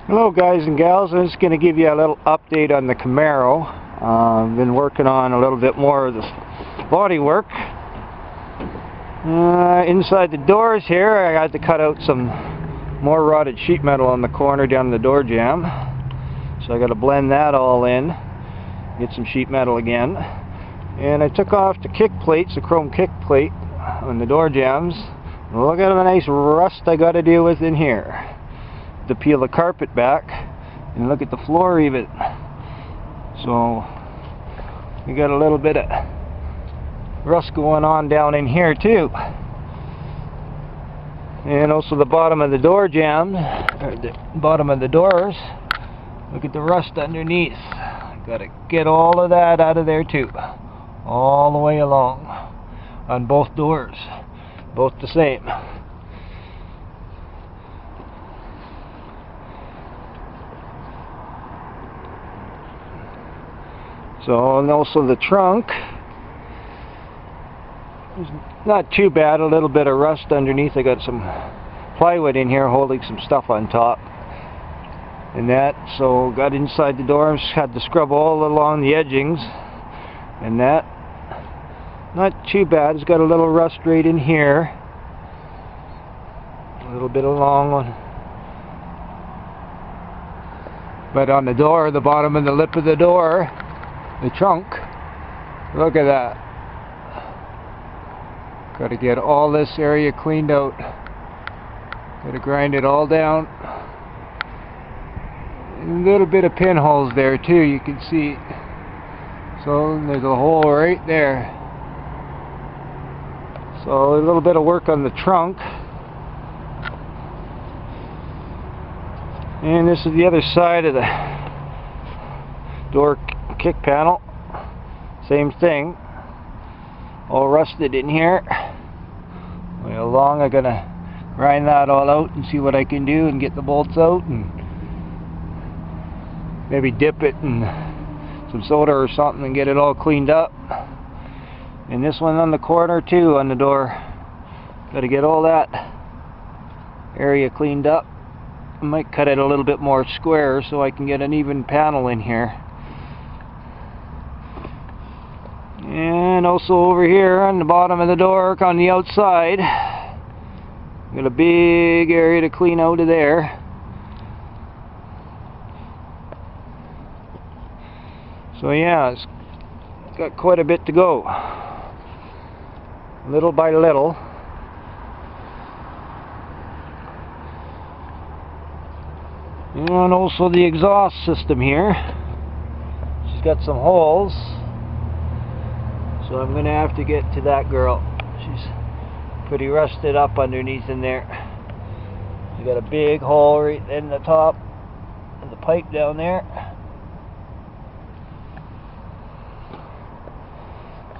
Hello guys and gals, I'm just going to give you a little update on the Camaro. I've been working on a little bit more of this body work. Inside the doors here I had to cut out some more rotted sheet metal on the corner down the door jamb. So I got to blend that all in, get some sheet metal again. And I took off the kick plates, the chrome kick plate on the door jambs. Look at the nice rust I got to deal with in here. To peel the carpet back and look at the floor even. So we got a little bit of rust going on down in here too. And also the bottom of the door jamb, or the bottom of the doors. Look at the rust underneath. Got to get all of that out of there too. All the way along on both doors. Both the same. So, and also the trunk is not too bad, a little bit of rust underneath. I got some plywood in here holding some stuff on top and that, so got inside the door, had to scrub all along the edgings and that. Not too bad, it's got a little rust right in here, a little bit along one. But on the door, the bottom of the lip of the door, the trunk, look at that. Got to get all this area cleaned out. Got to grind it all down. And a little bit of pinholes there too, you can see. So there's a hole right there. So a little bit of work on the trunk. And this is the other side of the door kick panel. Same thing. All rusted in here. Way along, I'm gonna grind that all out and see what I can do and get the bolts out and maybe dip it in some soda or something and get it all cleaned up. And this one on the corner too, on the door. Gotta get all that area cleaned up. I might cut it a little bit more square so I can get an even panel in here. And also over here on the bottom of the door on the outside, got a big area to clean out of there. So yeah, it's got quite a bit to go, little by little. And also the exhaust system here, she's got some holes. So I'm going to have to get to that girl. She's pretty rusted up underneath in there. You got a big hole right in the top of the pipe down there.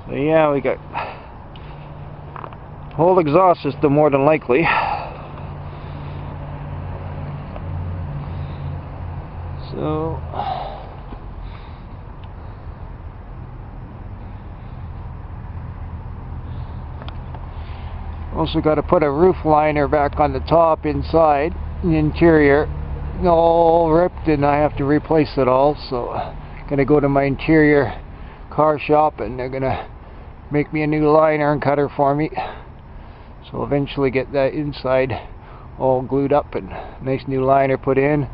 So yeah, we got whole exhaust system more than likely. So also got to put a roof liner back on the top inside, the interior all ripped and I have to replace it all. So I'm gonna go to my interior car shop and they're gonna make me a new liner and cutter for me. So eventually get that inside all glued up and nice new liner put in.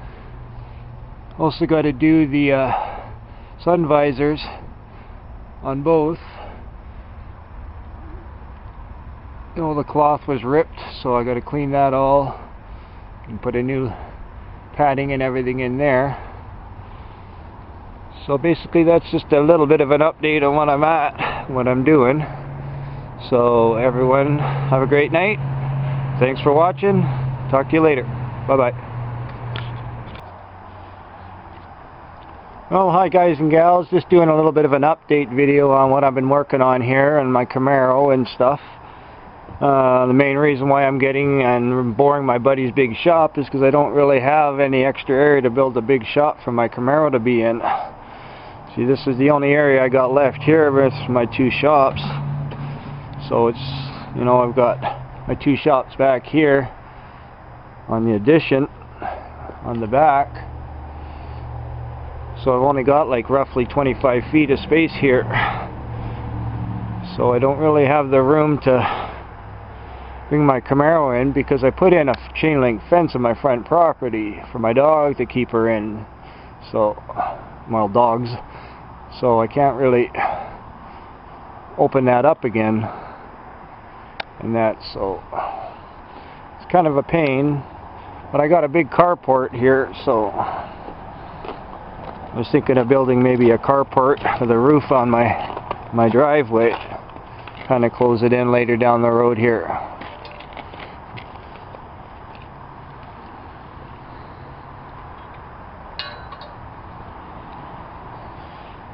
Also got to do the sun visors on both. You know, the cloth was ripped, so I got to clean that all and put a new padding and everything in there. So basically that's just a little bit of an update on what I'm at, what I'm doing. So everyone have a great night. Thanks for watching. Talk to you later. Bye bye. Well, hi guys and gals, just doing a little bit of an update video on what I've been working on here and my Camaro and stuff. The main reason why I'm getting and boring my buddy's big shop is because I don't really have any extra area to build a big shop for my Camaro to be in. See, this is the only area I got left here with my two shops. So it's, you know, I've got my two shops back here on the addition on the back. So I've only got like roughly 25 feet of space here. So I don't really have the room to bring my Camaro in, because I put in a chain link fence on my front property for my dog to keep her in. So, well, dogs. So I can't really open that up again. And that, so it's kind of a pain. But I got a big carport here, so I was thinking of building maybe a carport for the roof on my driveway. Kind of close it in later down the road here.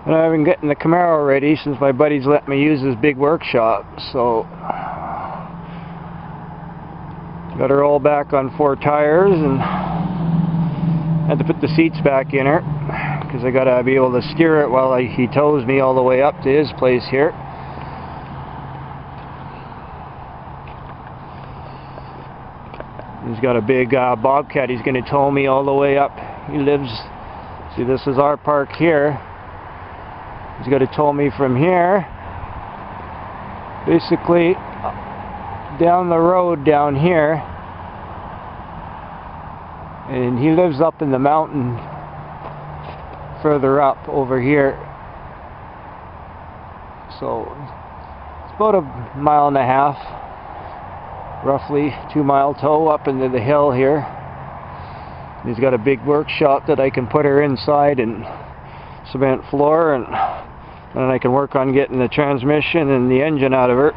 And I've been getting the Camaro ready since my buddies let me use his big workshop, so got her all back on 4 tires, and had to put the seats back in her because I gotta be able to steer it while he tows me all the way up to his place here. He's got a big Bobcat. He's gonna tow me all the way up. He lives, see, this is our park here. He's got to tow me from here, basically down the road down here, and he lives up in the mountain further up over here. So it's about 1.5 miles, roughly 2 mile tow up into the hill here. He's got a big workshop that I can put her inside and cement floor, and then I can work on getting the transmission and the engine out of her.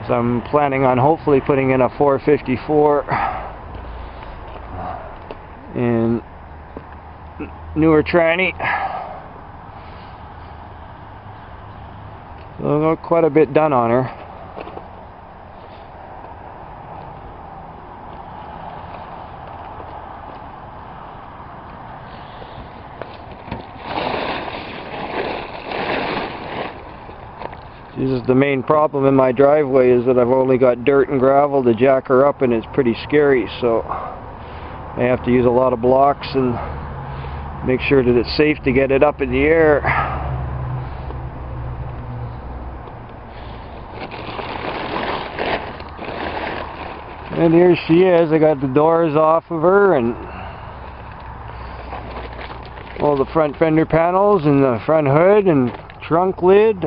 So I'm planning on hopefully putting in a 454 in newer tranny. So I've got quite a bit done on her. This is the main problem in my driveway, is that I've only got dirt and gravel to jack her up, and it's pretty scary, so I have to use a lot of blocks and make sure that it's safe to get it up in the air. And here she is. I got the doors off of her and all the front fender panels and the front hood and trunk lid.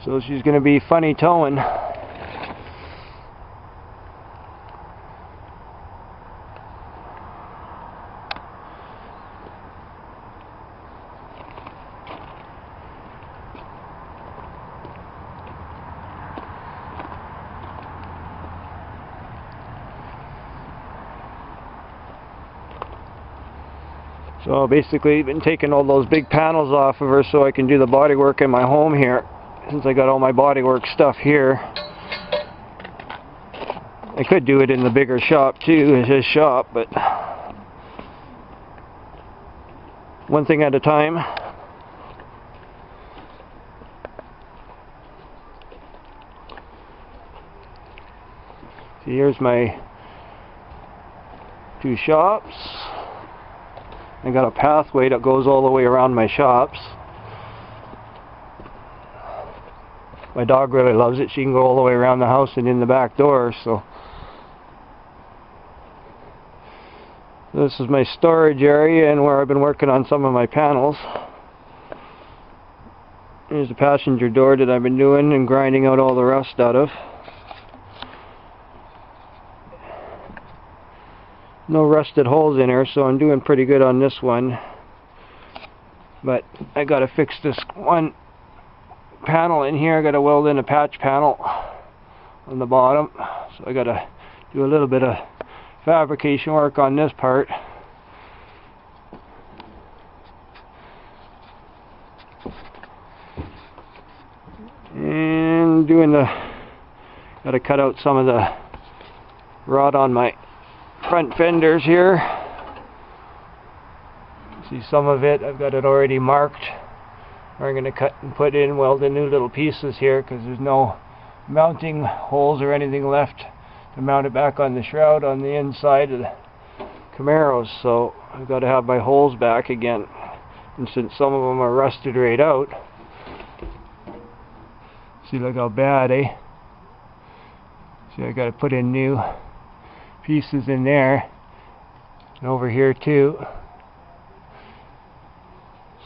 So she's going to be funny towing. So basically I've been taking all those big panels off of her so I can do the body work in my home here. Since I got all my bodywork stuff here, I could do it in the bigger shop too, his shop, but one thing at a time. See, here's my 2 shops. I got a pathway that goes all the way around my shops. My dog really loves it. She can go all the way around the house and in the back door. So this is my storage area and where I've been working on some of my panels. Here's the passenger door that I've been doing and grinding out all the rust out of. No rusted holes in her, so I'm doing pretty good on this one. But I gotta fix this one panel in here. I gotta weld in a patch panel on the bottom, so I gotta do a little bit of fabrication work on this part. And gotta cut out some of the rod on my front fenders here. See, some of it I've got it already marked. I'm going to cut and put in, weld in new little pieces here, because there's no mounting holes or anything left to mount it back on the shroud on the inside of Camaros, so I've got to have my holes back again. And since some of them are rusted right out, see, look how bad, eh? See, I got to put in new pieces in there and over here too.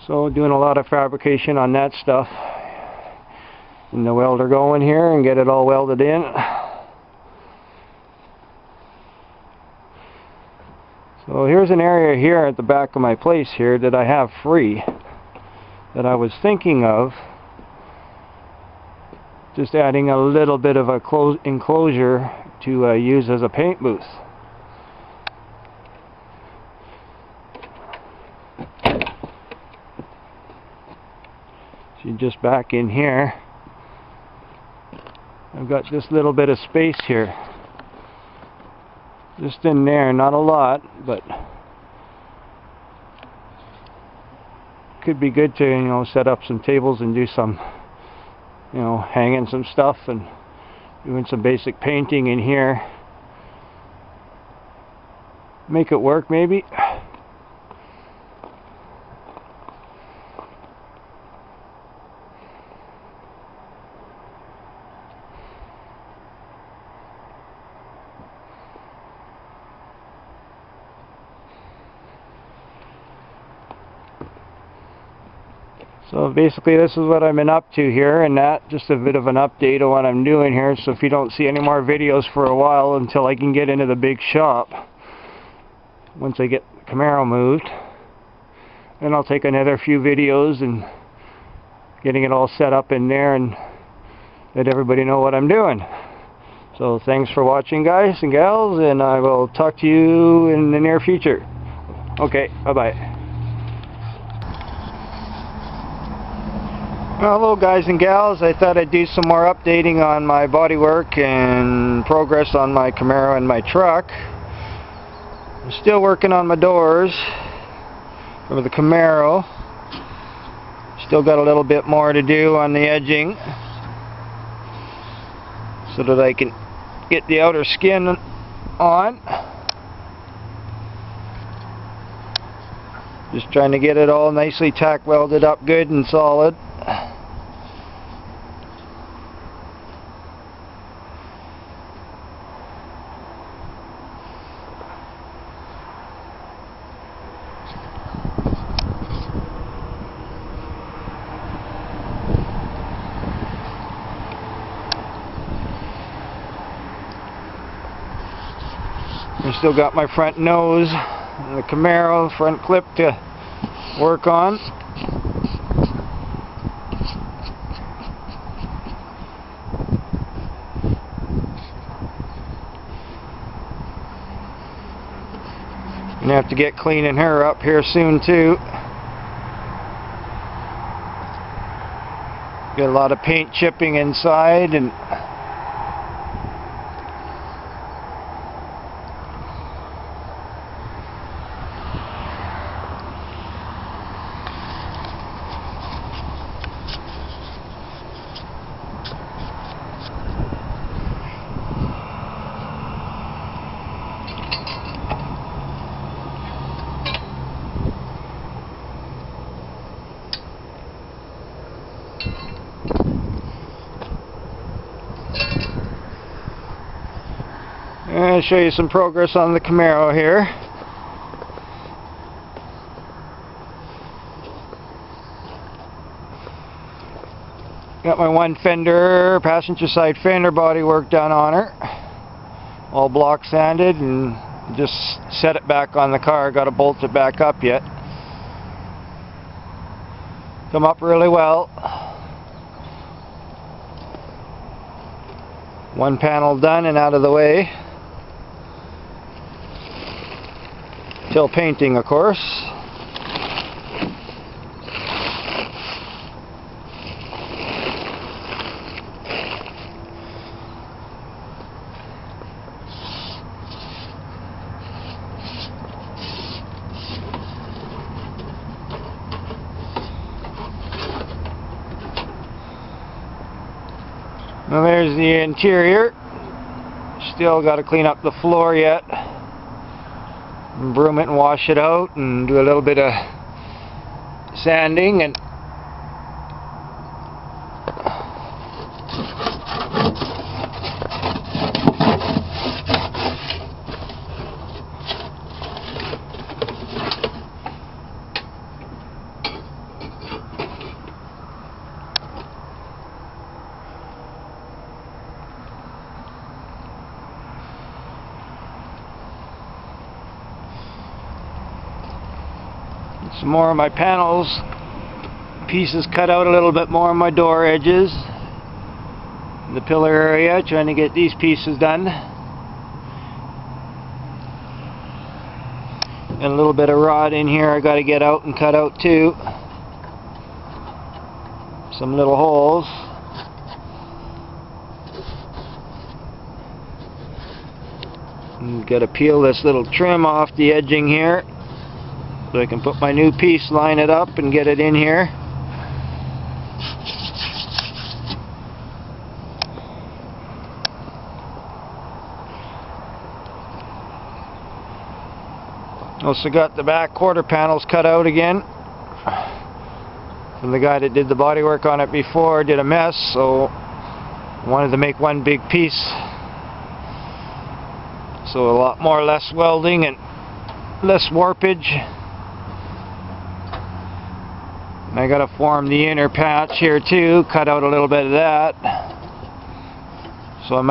So doing a lot of fabrication on that stuff. And the welder going here and get it all welded in. So here's an area here at the back of my place here that I have free, that I was thinking of just adding a little bit of a enclosure to use as a paint booth. See, just back in here, I've got this little bit of space here. Just in there, not a lot, but could be good to, you know, set up some tables and do some, you know, hanging some stuff and doing some basic painting in here. Make it work, maybe. So basically this is what I've been up to here, and that just a bit of an update on what I'm doing here. So if you don't see any more videos for a while until I can get into the big shop, once I get the Camaro moved, then I'll take another few videos and getting it all set up in there and let everybody know what I'm doing. So thanks for watching, guys and gals, and I will talk to you in the near future. Okay, bye-bye. Well, hello guys and gals, I thought I'd do some more updating on my bodywork and progress on my Camaro and my truck. I'm still working on my doors for the Camaro. Still got a little bit more to do on the edging so that I can get the outer skin on. Just trying to get it all nicely tack welded up good and solid. I still got my front nose and the Camaro front clip to work on. Gonna have to get cleaning her up here soon too. Got a lot of paint chipping inside and I'll show you some progress on the Camaro here. Got my one fender, passenger side fender body work done on her. All block sanded and just set it back on the car. Got to bolt it back up yet. Come up really well. One panel done and out of the way. Till painting, of course. Now there's the interior. Still got to clean up the floor yet. broom it and wash it out and do a little bit of sanding and some more of my panels pieces cut out a little bit more on my door edges in the pillar area, trying to get these pieces done, and a little bit of rod in here I got to get out and cut out too, some little holes. Got to peel this little trim off the edging here so I can put my new piece, line it up and get it in here. Also got the back quarter panels cut out again from the guy that did the body work on it before. Did a mess, so wanted to make one big piece, so a lot more less welding and less warpage. And I gotta form the inner patch here too, cut out a little bit of that, so I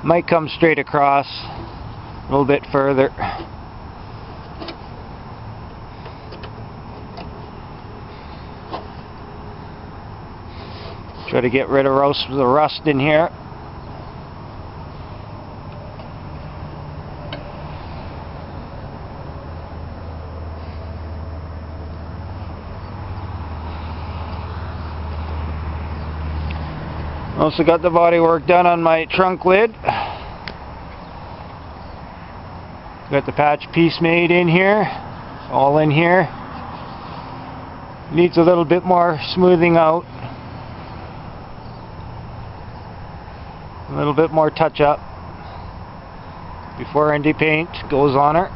might come straight across a little bit further. Try to get rid of the rust in here. Also got the body work done on my trunk lid. Got the patch piece made in here, all in here. Needs a little bit more smoothing out, a little bit more touch up before any paint goes on her.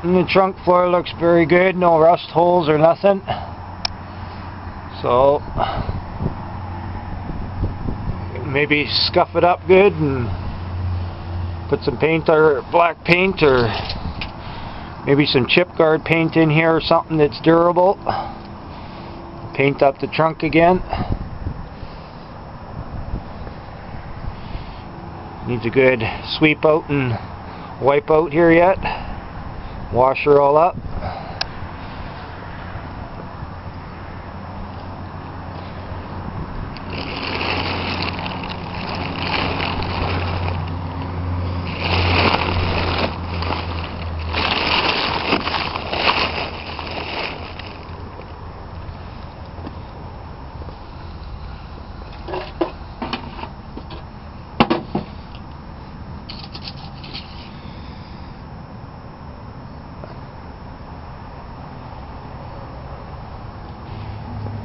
And the trunk floor looks very good, no rust holes or nothing. So maybe scuff it up good and put some paint or black paint or maybe some chip guard paint in here or something that's durable. Paint up the trunk again. Needs a good sweep out and wipe out here yet. Wash her all up.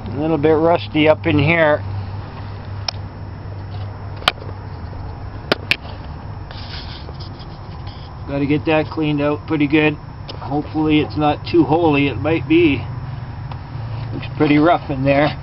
A little bit rusty up in here. Got to get that cleaned out pretty good. Hopefully it's not too holy. It might be. Looks pretty rough in there.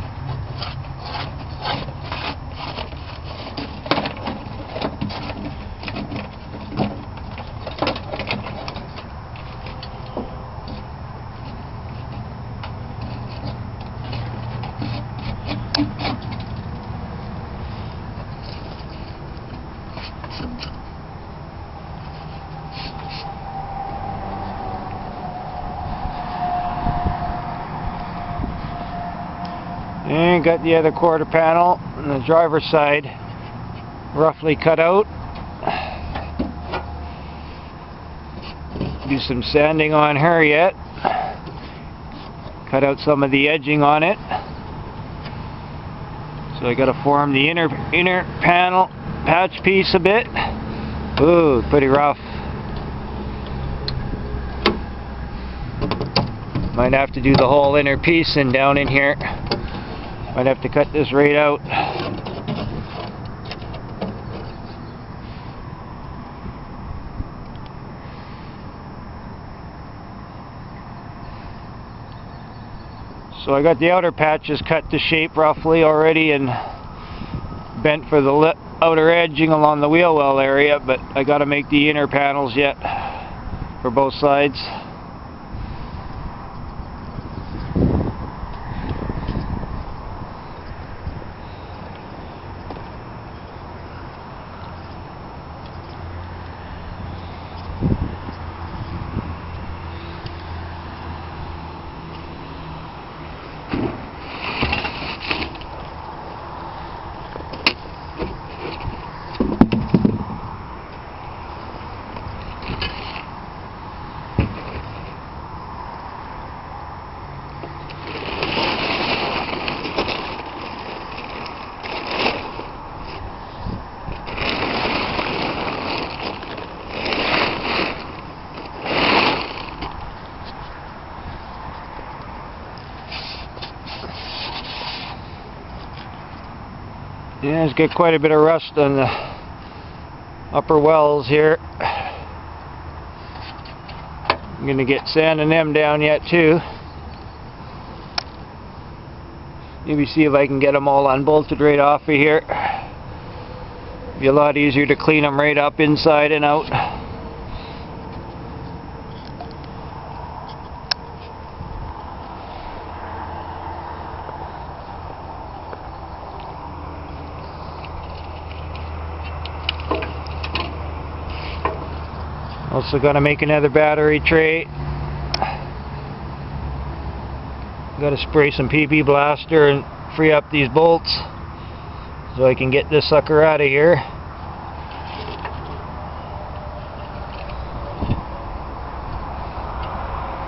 And got the other quarter panel on the driver's side roughly cut out. Do some sanding on her yet. Cut out some of the edging on it. So I got to form the inner panel patch piece a bit. Ooh, pretty rough. Might have to do the whole inner piece and down in here. Might have to cut this right out. So I got the outer patches cut to shape roughly already and bent for the outer edging along the wheel well area, but I got to make the inner panels yet for both sides. Yeah, it's got quite a bit of rust on the upper wells here. I'm going to get sanding them down yet too. Maybe see if I can get them all unbolted right off of here. Be a lot easier to clean them right up inside and out. Also got to make another battery tray. Got to spray some PP Blaster and free up these bolts so I can get this sucker out of here.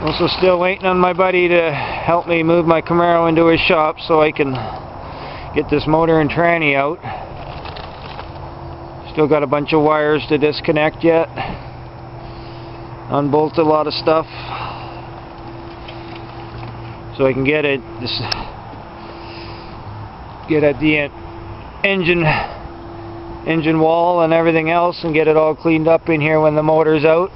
Also still waiting on my buddy to help me move my Camaro into his shop so I can get this motor and tranny out. Still got a bunch of wires to disconnect yet. Unbolt a lot of stuff so I can get at the engine wall and everything else and get it all cleaned up in here when the motor's out.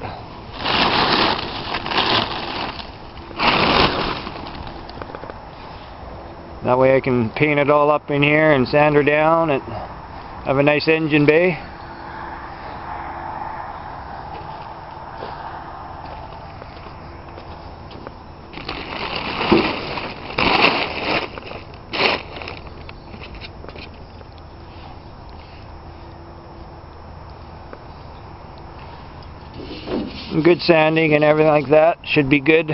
That way I can paint it all up in here and sand her down and have a nice engine bay. Good sanding and everything like that should be good.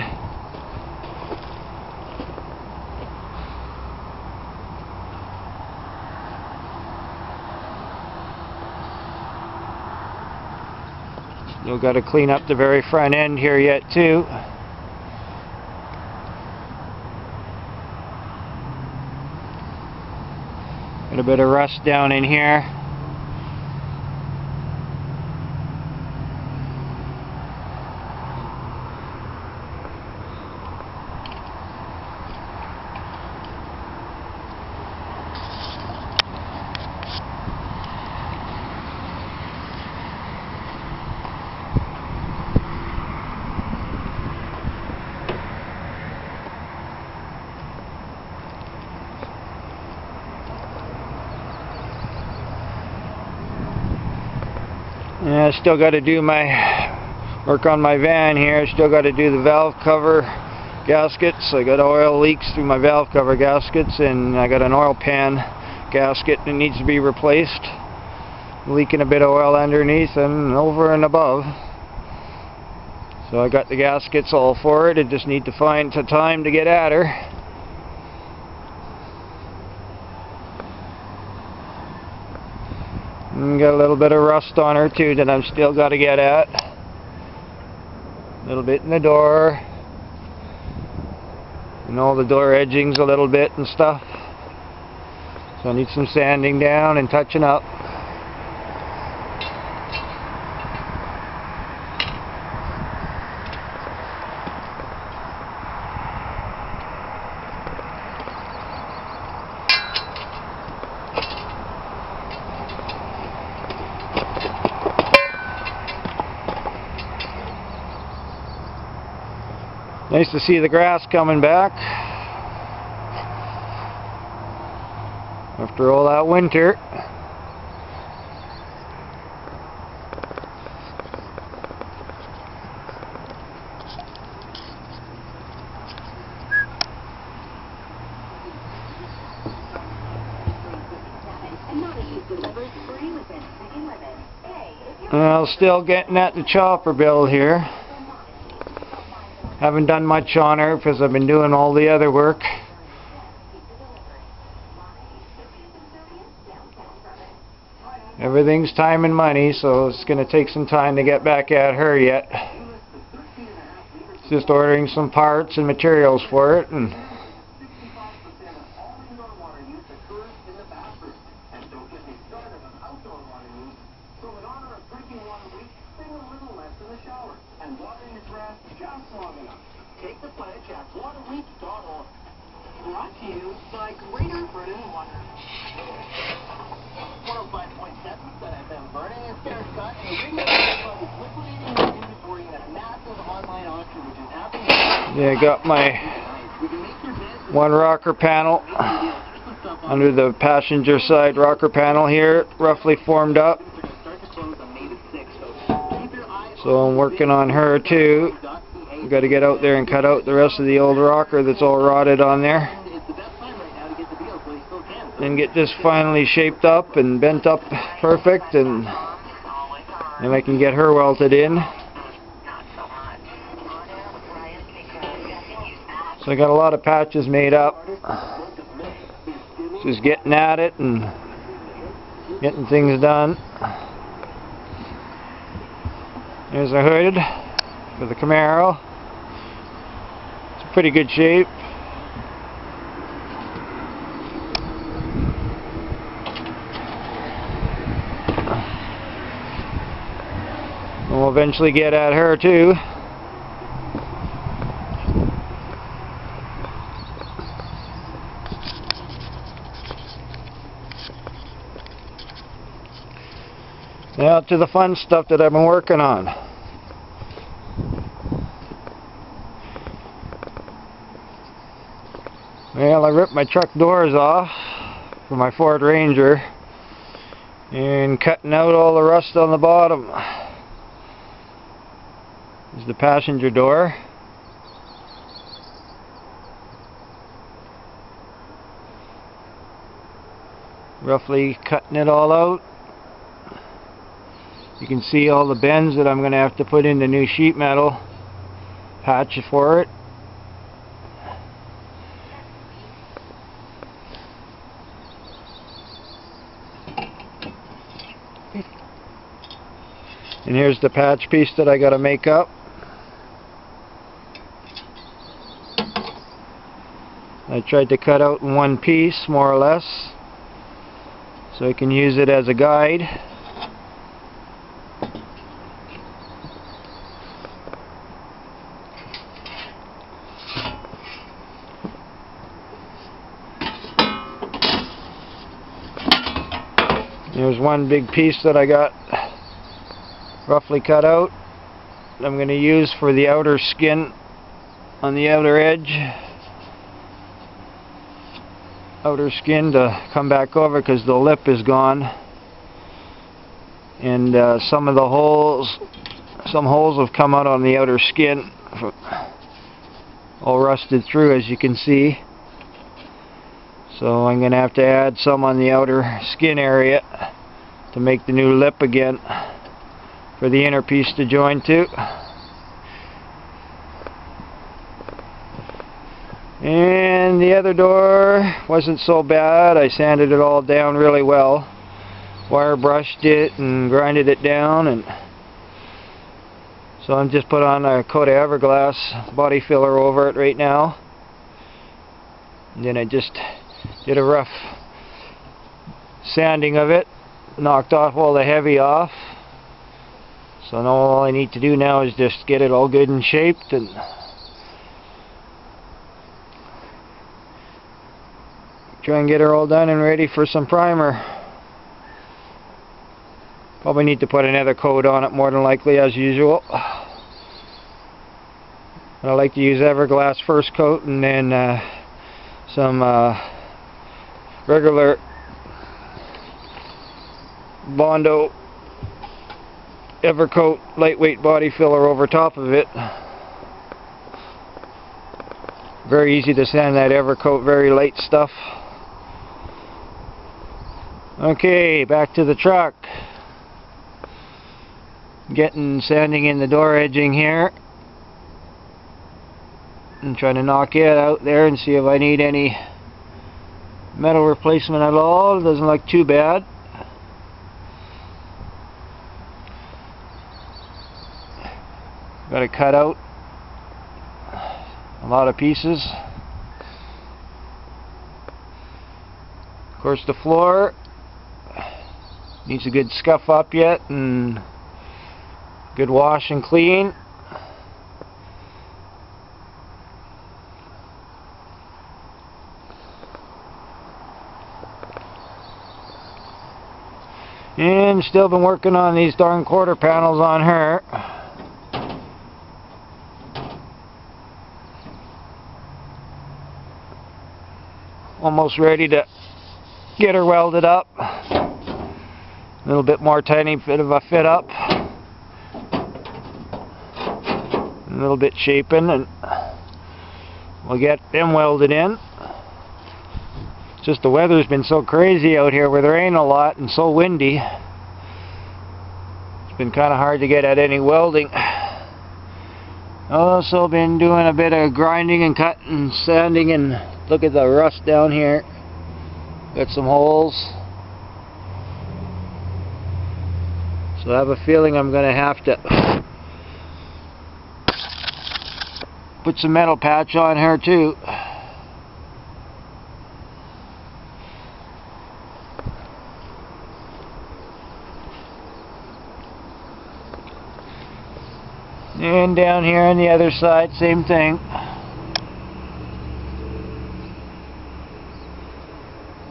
Still got to clean up the very front end here yet too. Got a bit of rust down in here. Yeah, I still got to do my work on my van here. Still got to do the valve cover gaskets. I got oil leaks through my valve cover gaskets, and I got an oil pan gasket that needs to be replaced. Leaking a bit of oil underneath and over and above. So I got the gaskets all for it. I just need to find the time to get at her. And got a little bit of rust on her too that I'm still got to get at. A little bit in the door. And all the door edgings a little bit and stuff. So I need some sanding down and touching up. Nice to see the grass coming back. after all that winter. Well, still getting at the chopper build here. Haven't done much on her because I've been doing all the other work. Everything's time and money, so it's going to take some time to get back at her yet. Just ordering some parts and materials for it, and take the pledge at waterweek.org. Brought to you by Greater Britain Water. 105.7 FM Vernon and Faircut, and Radio Club is liquidating and inventorying a massive online auction which is happening. yeah, I got my one rocker panel under the passenger side rocker panel here, roughly formed up. So I'm working on her too. I've got to get out there and cut out the rest of the old rocker that's all rotted on there. Then get this finally shaped up and bent up perfect, and then I can get her welted in. So I got a lot of patches made up. Just getting at it and getting things done. There's a hood for the Camaro. It's in pretty good shape. And we'll eventually get at her too. Now to the fun stuff that I've been working on. Well, I ripped my truck doors off for my Ford Ranger and cutting out all the rust on the bottom. This is the passenger door. Roughly cutting it all out. You can see all the bends that I'm going to have to put in the new sheet metal patch for it. And here's the patch piece that I got to make up. I tried to cut out in one piece, more or less, so I can use it as a guide. There's one big piece that I got roughly cut out. I'm going to use for the outer skin on the outer edge. Outer skin to come back over because the lip is gone. And some of the holes, some holes have come out on the outer skin. All rusted through, as you can see. So I'm going to have to add some on the outer skin area to make the new lip again for the inner piece to join to. And the other door wasn't so bad. I sanded it all down really well. Wire brushed it and grinded it down, and so I'm just put on a coat of Everglass body filler over it right now. And then I just did a rough sanding of it, knocked off all the heavy off. So now all I need to do now is just get it all good and shaped and try and get her all done and ready for some primer. Probably need to put another coat on it more than likely, as usual. I like to use Everglass first coat and then some regular Bondo Evercoat lightweight body filler over top of it. Very easy to sand that Evercoat, very light stuff. Okay, back to the truck. Sanding in the door edging here. And trying to knock it out there and see if I need any metal replacement at all. It doesn't look too bad. Got to cut out a lot of pieces. Of course, the floor needs a good scuff up yet and good wash and clean. And still been working on these darn quarter panels on her. Almost ready to get her welded up. A little bit more tiny bit of a fit up. A little bit shaping, and we'll get them welded in. It's just the weather's been so crazy out here with rain a lot and so windy. It's been kind of hard to get at any welding. Also been doing a bit of grinding and cutting, sanding, and look at the rust down here. Got some holes. So I have a feeling I'm going to have to put some metal patch on her too. And down here on the other side, same thing.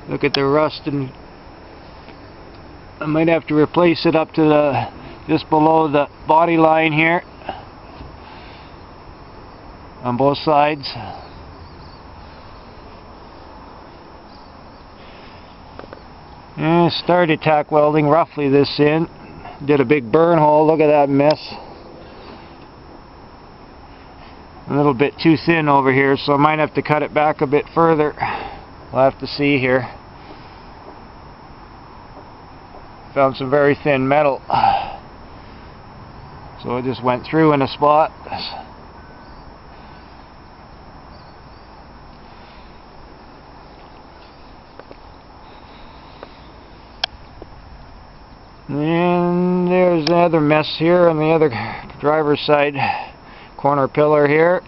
Look at the rust, and I might have to replace it up to just below the body line here on both sides. And started tack welding roughly this in. Did a big burn hole. Look at that mess. A little bit too thin over here, so I might have to cut it back a bit further. We'll have to see here. Found some very thin metal, so I just went through in a spot. And there's another mess here on the other driver's side. Corner pillar here.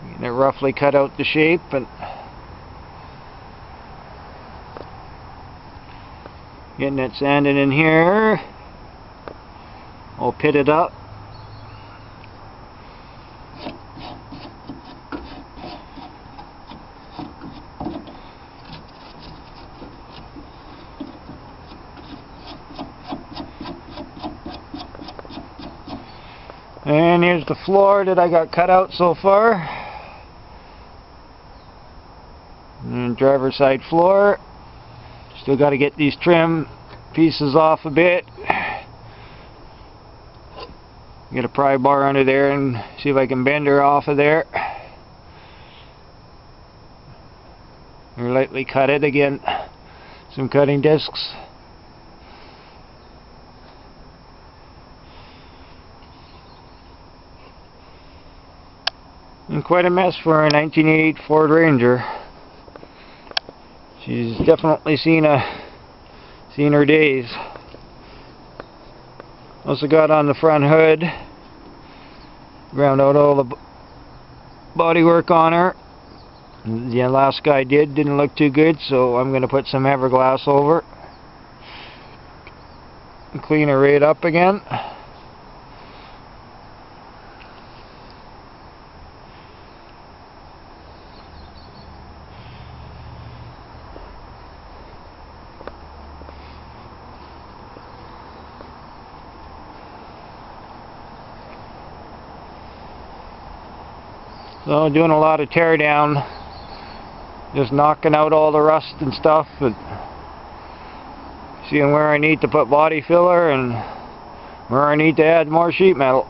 Getting it roughly cut out to shape, and getting it sanded in here. All pitted up. And here's the floor that I got cut out so far. And driver's side floor. Still got to get these trim pieces off a bit. Get a pry bar under there and see if I can bend her off of there. Or lightly cut it again. Some cutting discs. And quite a mess for a 1988 Ford Ranger. She's definitely seen her days. Also got on the front hood. Ground out all the bodywork on her. The last guy didn't look too good, so I'm going to put some Everglass over and clean her right up again. So doing a lot of tear down Just knocking out all the rust and stuff, and seeing where I need to put body filler and where I need to add more sheet metal.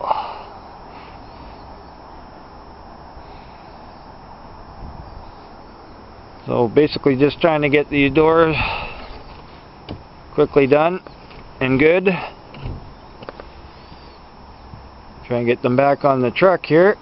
So basically just trying to get these doors quickly done and good. Try and get them back on the truck here.